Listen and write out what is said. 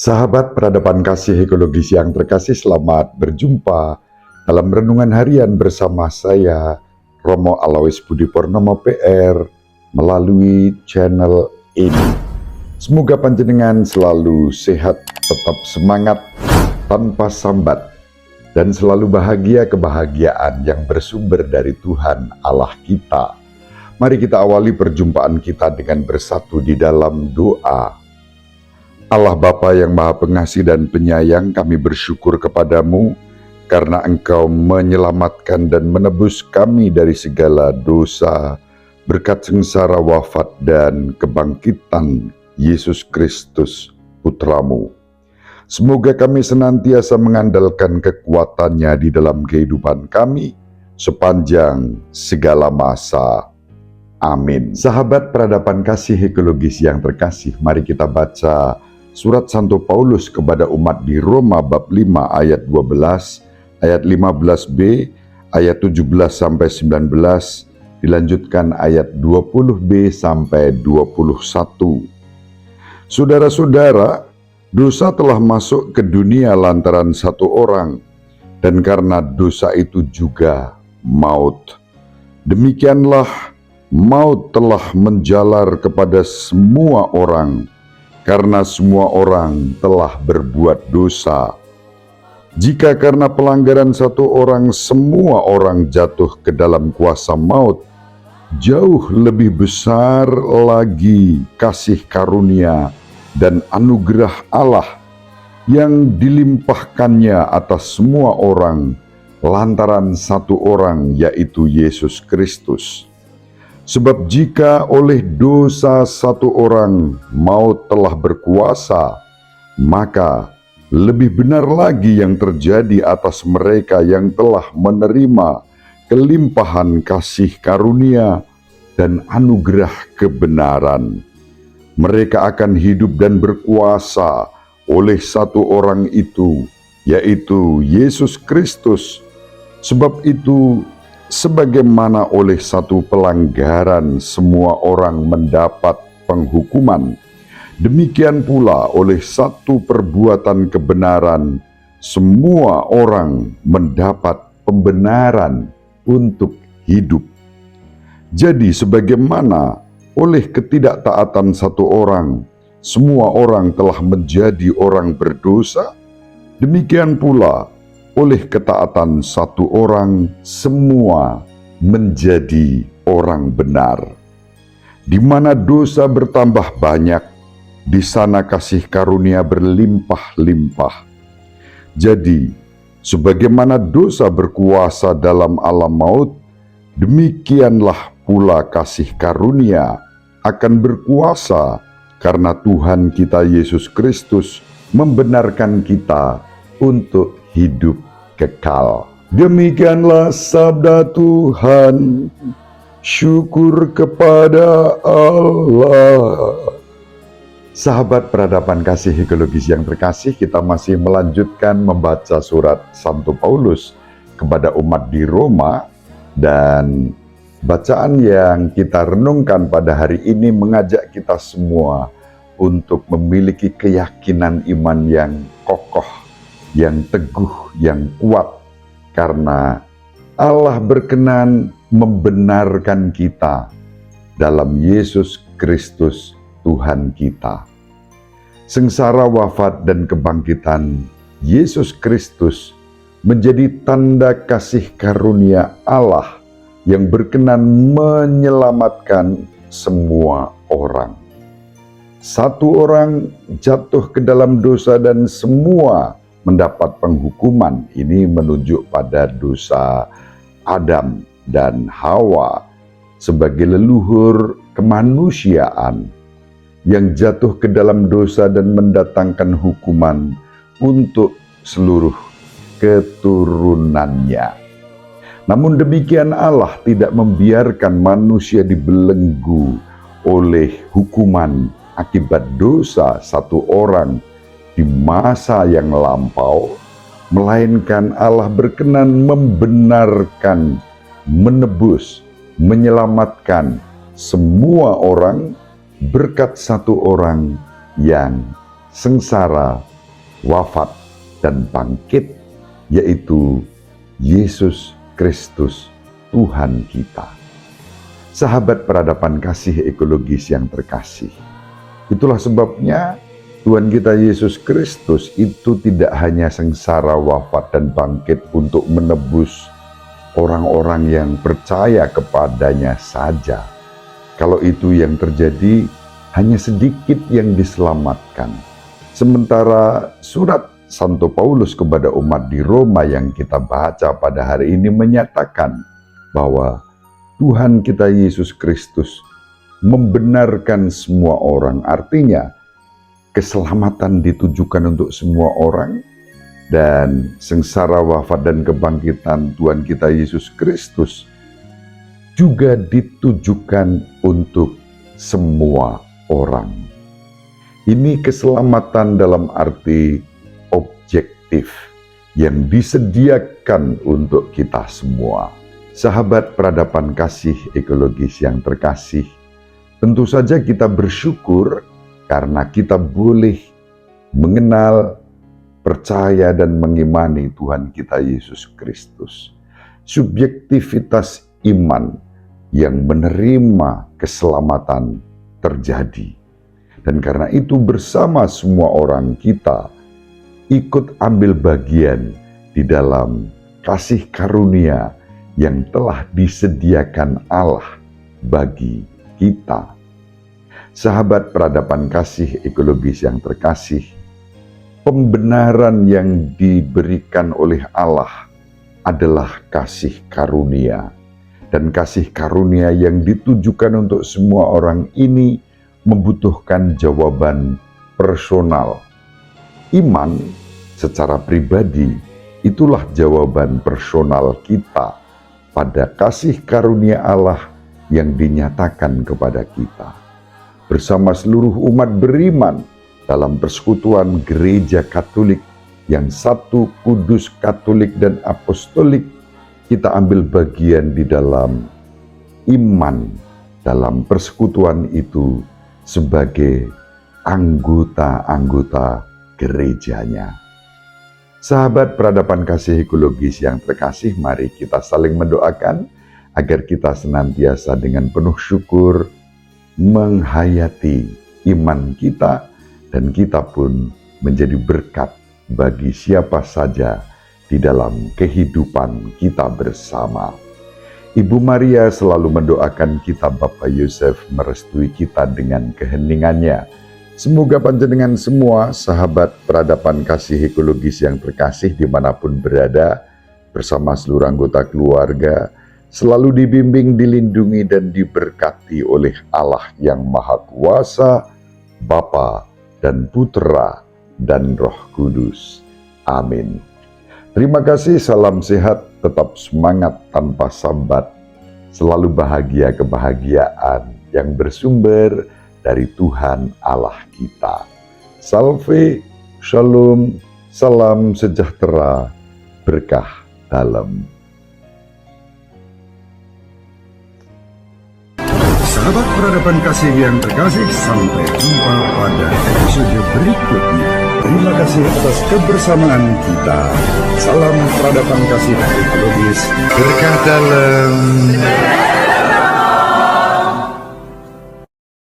Sahabat peradaban kasih ekologis yang terkasih, selamat berjumpa dalam renungan harian bersama saya, Romo Alois Budi Purnomo PR, melalui channel ini. Semoga panjenengan selalu sehat, tetap semangat, tanpa sambat, dan selalu bahagia kebahagiaan yang bersumber dari Tuhan Allah kita. Mari kita awali perjumpaan kita dengan bersatu di dalam doa. Allah Bapa yang Maha Pengasih dan Penyayang, kami bersyukur kepadamu karena Engkau menyelamatkan dan menebus kami dari segala dosa berkat sengsara wafat dan kebangkitan Yesus Kristus Putramu. Semoga kami senantiasa mengandalkan kekuatannya di dalam kehidupan kami sepanjang segala masa. Amin. Sahabat peradaban kasih ekologis yang terkasih, mari kita baca Surat Santo Paulus kepada umat di Roma bab 5 ayat 12, ayat 15b, ayat 17 sampai 19, dilanjutkan ayat 20b sampai 21. Saudara-saudara, dosa telah masuk ke dunia lantaran satu orang, dan karena dosa itu juga maut. Demikianlah maut telah menjalar kepada semua orang, karena semua orang telah berbuat dosa. Jika karena pelanggaran satu orang semua orang jatuh ke dalam kuasa maut, jauh lebih besar lagi kasih karunia dan anugerah Allah yang dilimpahkannya atas semua orang lantaran satu orang, yaitu Yesus Kristus. Sebab jika oleh dosa satu orang maut telah berkuasa, maka lebih benar lagi yang terjadi atas mereka yang telah menerima kelimpahan kasih karunia dan anugerah kebenaran. Mereka akan hidup dan berkuasa oleh satu orang itu, yaitu Yesus Kristus. Sebab itu, sebagaimana oleh satu pelanggaran semua orang mendapat penghukuman, demikian pula oleh satu perbuatan kebenaran semua orang mendapat pembenaran untuk hidup. Jadi sebagaimana oleh ketidaktaatan satu orang semua orang telah menjadi orang berdosa, demikian pula oleh ketaatan satu orang, semua menjadi orang benar. Di mana dosa bertambah banyak, di sana kasih karunia berlimpah-limpah. Jadi, sebagaimana dosa berkuasa dalam alam maut, demikianlah pula kasih karunia akan berkuasa karena Tuhan kita Yesus Kristus membenarkan kita untuk hidup kekal. Demikianlah sabda Tuhan. Syukur kepada Allah. Sahabat peradaban kasih ekologis yang terkasih, kita masih melanjutkan membaca surat Santo Paulus kepada umat di Roma, dan bacaan yang kita renungkan pada hari ini mengajak kita semua untuk memiliki keyakinan iman yang kokoh, yang teguh, yang kuat, karena Allah berkenan membenarkan kita dalam Yesus Kristus Tuhan kita. Sengsara wafat dan kebangkitan Yesus Kristus menjadi tanda kasih karunia Allah yang berkenan menyelamatkan semua orang. Satu orang jatuh ke dalam dosa dan semua mendapat penghukuman. Ini menunjuk pada dosa Adam dan Hawa sebagai leluhur kemanusiaan yang jatuh ke dalam dosa dan mendatangkan hukuman untuk seluruh keturunannya. Namun demikian, Allah tidak membiarkan manusia dibelenggu oleh hukuman akibat dosa satu orang di masa yang lampau, melainkan Allah berkenan membenarkan, menebus, menyelamatkan semua orang berkat satu orang yang sengsara wafat, dan bangkit, yaitu Yesus Kristus, Tuhan kita. Sahabat peradaban kasih ekologis yang terkasih, itulah sebabnya Tuhan kita Yesus Kristus itu tidak hanya sengsara, wafat, dan bangkit untuk menebus orang-orang yang percaya kepadanya saja. Kalau itu yang terjadi, hanya sedikit yang diselamatkan. Sementara surat Santo Paulus kepada umat di Roma yang kita baca pada hari ini menyatakan bahwa Tuhan kita Yesus Kristus membenarkan semua orang. Artinya, keselamatan ditujukan untuk semua orang, dan sengsara, wafat, dan kebangkitan Tuhan kita Yesus Kristus juga ditujukan untuk semua orang. Ini keselamatan dalam arti objektif yang disediakan untuk kita semua. Sahabat peradaban kasih ekologis yang terkasih, tentu saja kita bersyukur karena kita boleh mengenal, percaya, dan mengimani Tuhan kita Yesus Kristus. Subjektivitas iman yang menerima keselamatan terjadi. Dan karena itu bersama semua orang kita ikut ambil bagian di dalam kasih karunia yang telah disediakan Allah bagi kita. Sahabat peradaban kasih ekologis yang terkasih, pembenaran yang diberikan oleh Allah adalah kasih karunia. Dan kasih karunia yang ditujukan untuk semua orang ini membutuhkan jawaban personal. Iman secara pribadi itulah jawaban personal kita pada kasih karunia Allah yang dinyatakan kepada kita. Bersama seluruh umat beriman dalam persekutuan Gereja Katolik yang satu, kudus, katolik, dan apostolik, kita ambil bagian di dalam iman dalam persekutuan itu sebagai anggota-anggota gerejanya. Sahabat peradaban kasih ekologis yang terkasih, mari kita saling mendoakan agar kita senantiasa dengan penuh syukur menghayati iman kita, dan kita pun menjadi berkat bagi siapa saja di dalam kehidupan kita bersama. Ibu Maria selalu mendoakan kita, Bapak Yosef merestui kita dengan keheningannya. Semoga panjenengan semua sahabat peradaban kasih ekologis yang terkasih dimanapun berada, bersama seluruh anggota keluarga, selalu dibimbing, dilindungi, dan diberkati oleh Allah yang Maha Kuasa, Bapa dan Putra dan Roh Kudus. Amin. Terima kasih, salam sehat, tetap semangat tanpa sambat, selalu bahagia kebahagiaan yang bersumber dari Tuhan Allah kita. Salve, shalom, salam sejahtera, berkah dalam. Sahabat peradaban kasih yang terkasih, sampai jumpa pada episode berikutnya. Terima kasih atas kebersamaan kita. Salam peradaban kasih ekologis, berkah dalam.